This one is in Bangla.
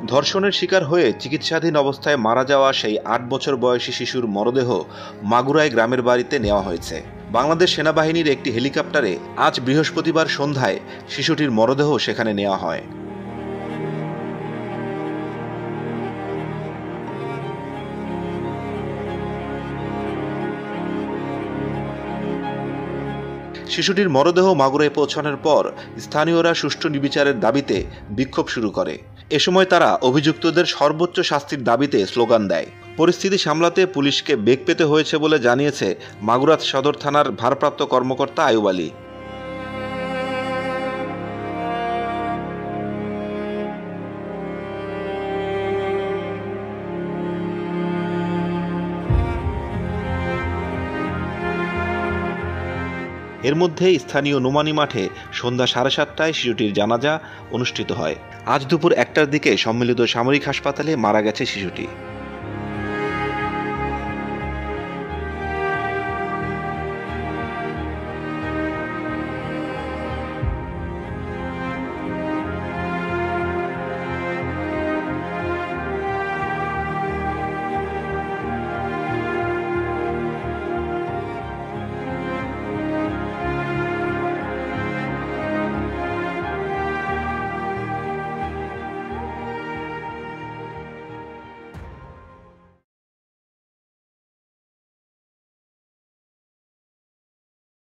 ধর্ষণের শিকার হয়ে চিকিৎসাধীন অবস্থায় মারা যাওয়া সেই ৮ বছর বয়সী শিশুর মরদেহ মাগুরায় গ্রামের বাড়িতে নেওয়া হয়েছে। বাংলাদেশ সেনাবাহিনীর একটি হেলিকপ্টারে আজ বৃহস্পতিবার সন্ধ্যায় শিশুটির মরদেহ সেখানে নেওয়া হয়। শিশুটির মরদেহ মাগুরায় পৌঁছানোর পর স্থানীয়রা সুষ্ঠু নির্বিচারের দাবিতে বিক্ষোভ শুরু করে। এ সময় তারা অভিযুক্তদের সর্বোচ্চ শাস্তির দাবিতে স্লোগান দেয়। পরিস্থিতি সামলাতে পুলিশকে বেগ পেতে হয়েছে বলে জানিয়েছে মাগুরা সদর থানার ভারপ্রাপ্ত কর্মকর্তা আয়ুব আলী। এর মধ্যে স্থানীয় নোমানী মাঠে সন্ধ্যা 7:30টায় শিশুটির জানাজা অনুষ্ঠিত হয়। আজ দুপুর 1টার দিকে সম্মিলিত সামরিক হাসপাতালে মারা গেছে শিশুটি।